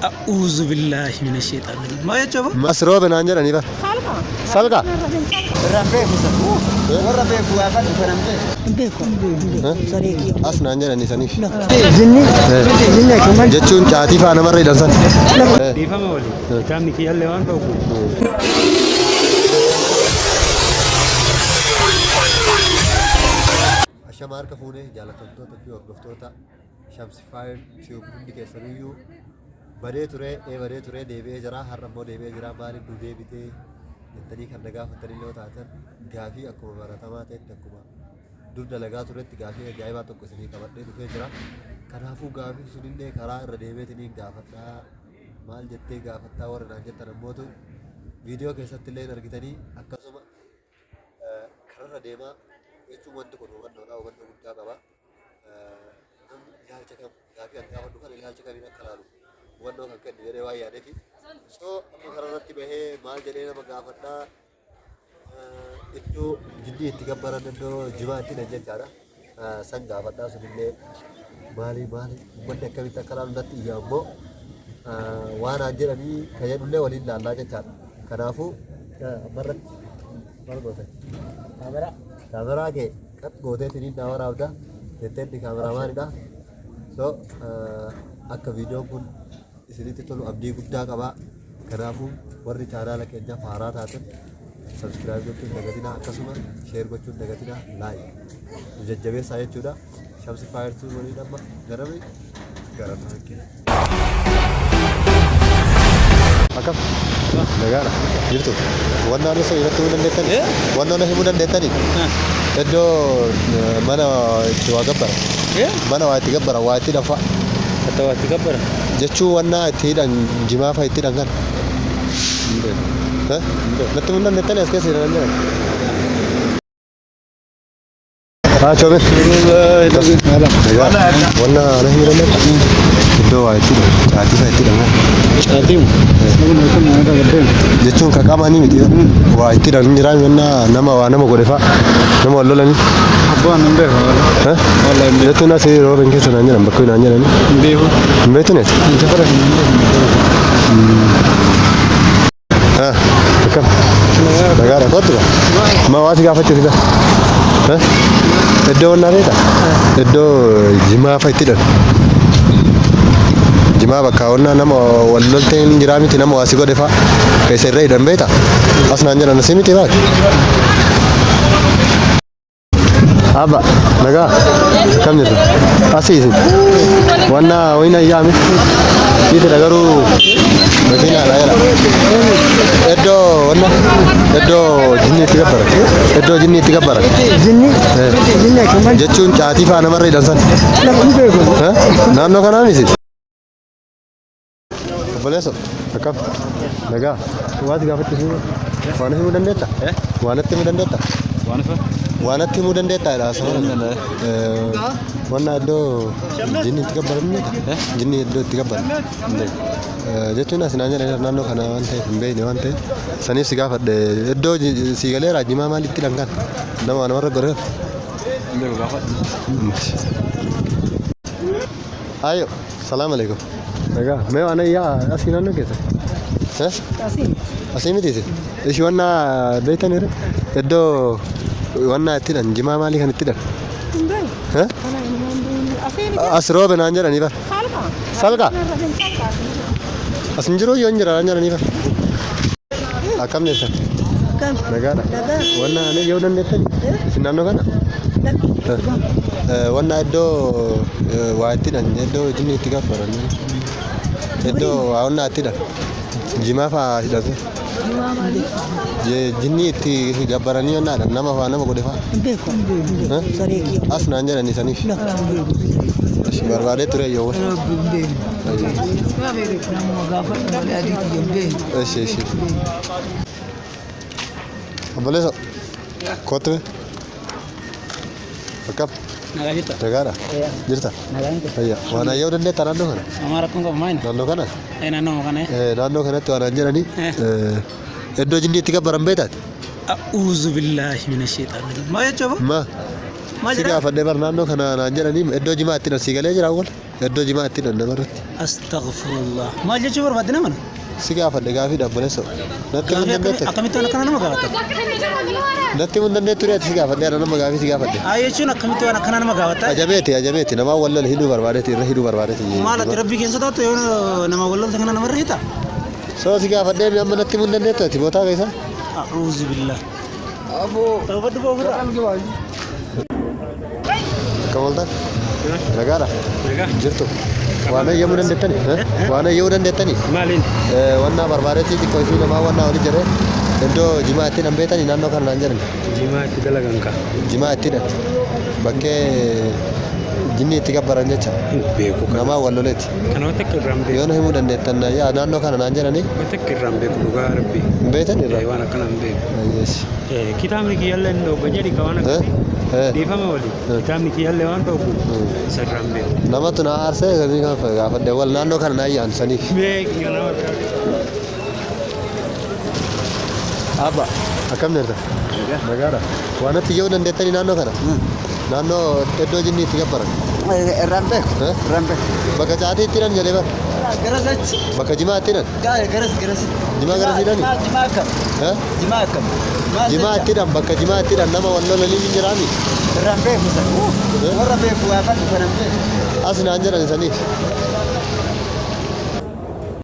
أعوذ بالله من الشيطان الرجيم ما يجوا مسروب نانجر أنيبا سالكا ربي بسوا وربي بوافق فرنجة بيكون سريكي أس نانجر أني سنيف جني جني كمان جتشون شاتي فانا مرة يدرسن ديفا ما ولي كم نكيل لوان بوكو أشمار كفونه جالتوتو تفي وقفتوتا شمس فاير تيوب عندك سريو بدأت ترى ديبي جرا هرمو ديبي جرا مالي دودي بيتي نتني كان دعاه فتري لو تاتن غافي أكو براتما تكوما دود دلعا ترى تغافي جايبا تو كسني كبرت دفع جرا كنافو غافي سنين كرا رديبي تني غافتا مال جتة غافتا ور نانجة ترموتو فيديو كيسة تلين أركتني أكاسوما كرا رديما itu wantu kono wantu na wantu guddaa qaba ilaalcha kam gaafi an gaafa dhufan ilaalcha kam hin akkalalu wanno kan kennu jedhee waa yaadeefi so amma kararratti bahee maal jedhee nama gaafadhaa iddoo jiddii itti gabbaran iddoo jimaa itti nan jechaadha san gaafadhaa sunillee maali uummanni akkamitti akkalalu natti iyyaa ammoo waan aan jedhanii ka jedhullee waliin laallaa jechaadha kanaafuu ammarratti maal goote kamera ke kat gote tini nawar avda teten di kameraman ida so akka video kun isinitti tolu abdii guddaa qaba kanaafu warri channel keenya faaraa taatan subscribe gochuun dagatina akkasuma share gochuun dagatina like jajjabeessaa jechuudha shamsi fire tool waliin amma garama Akam, negara, gitu. Warna anu saya itu mendendetan. Warna anu himu mendendetan ini. Itu mana dua gambar. Mana wajib gambar, wajib dafa. atau wajib gambar. Jechu warna itu dan jimafa itu dengan. Hah? Betul mendendetan ya sekali saja. coba. Warna anu himu mendendetan. Itu wajib. Itu dengan. Adim. Jechuun kakama ni miti waa itti dhaan jiran menna nama godefa nama wallolan Abbaan hin beeku wallahi jechuun asii yeroo ben keessa naan jedhan bakka naan jedhan hin beektu ne akkam nagaadha kottu ma waati gaafachiisida iddoo wannaa beekta iddoo jimaa fa'a itti dhaan Jima bakka onna nama wallolteen jira miti nama waasi godhe fa keessa irra hidhan beeta as naan jedhan asii miti baati abba nagaa kam jirtu asii isin wanna wayna yaami iti dagaruu makina dha jala eddoo jinni itti gabbara jinni kaman jechuun caatii faa namarra hidhan san naannoo kanaa misi Boleh so, akam, naga, waat gafat kisu, wana himu dandeta, wana timu dandeta, wana timu dandeta lah sama. Wana do jinni tiga baran ni, jinni do tiga baran. Jadi tu nasi nanya dari nano kana wante, mbe ni wante, sani si gafat de, do si galera jima mali tilangkan, nama nama orang Mbe gafat. Ayo, Assalamualaikum. Naga, मैं आना या असीना न कैसे? हैं? असी में थी इस वन्ना बेटा नहीं रहे इधर वन्ना इतनी रंजिमा माली खान इतनी हैं? असरो बनांजर नहीं बार साल का असंजरो यों जरा नहीं बार akam ni sah negara warna ni jauh dan depan sinano kan warna itu wajib dan itu jenis tiga peran itu warna tidak jima fa tidak jenis tiga peran ni ada nama fa nama kode fa as nanya dan nisani barbade ture yo Sì. Boleh so? Kote? Akap? Nagajita. Negara? Jirta? Nagajita. Iya. Wana yo dende tarando kana? Amara kung kapamain. Dando kana? Nano mo kana Dando kana tu aranja ni. Eddo jindi tiga barambeta. A'udzu billahi minasyaitonir rajim. Ma ya coba? Ma. Siga fadde barnando kana aranja ni eddo jima atina sigale jira wal. iddoo jimaatti dhan namarratti. Astaghfirullah. Maal jechuu barbaadde nama? Si gaafadhe gaafii dhaabboleessa. Natti mun dandeette. Akkamitti waan akkana nama gaafata? Natti mun dandeettu reeti si gaafadhe ana nama gaafii si gaafadhe. Jechuun akkamitti waan akkana nama gaafata? Ajabeeti namaa wallal hidhuu barbaadeeti irra hidhuu barbaadeeti. Maal ati rabbii keessa taatu yoo nama wallolta kana namarra hita? Soo si gaafadhe amma natti mun dandeettu ati bootaa keessa. A'uuzu billah. Tawbaddu boofira. Kamalta? Nagara? Nagaa. Jirtu. Waan ayyamuu dandeettani? Waan ayyamuu dandeettani? Maaliin? Wannaa barbaadeeti xiqqoo ishii namaa wannaa wali jiree iddoo jimaatti nan beetani naannoo kana naan jedhan. Jimaatti dalagan ka. Jimaatti dha. Bakkee jinni itti gabbaran jecha. Beeku kana. Namaa wal loleeti. Kana takka irraan beeku. Yoo na himuu dandeettan yaa naannoo kana naan jedhani. Takka irraan beeku dhugaa rabbi. Beetan irraa. Waan akkana hin beeku. Ayyees. Kitaabni kiyyaallee hin dhooba jedhi ka waan akkasii. Dhiifama wali. Kitaabni kiyyaallee waan dhoobu isa irraan beeku. Namatu na aarsee gadi gaafadhe wal naannoo kana naa yaansanii. Beeku nama biraa. Abba akkam jirta? Nagaadha. Waan ati yoo dandeettanii naannoo kana? Naannoo iddoo jinni itti gabbaran. Irraan beeku. Bakka caatiitti dhan jedhee bara. Garasatti. Bakka jimaatti dhan. Garas. Jimaa garasii dhani? Jimaa akkam. Jimaa akkam. Jimaatti dhan bakka jimaatti dhan nama wal lolanii hin jiraami. Irraan beeku sana. Warra beeku waa kan dhufan beeku. As naan jedhan isaniif.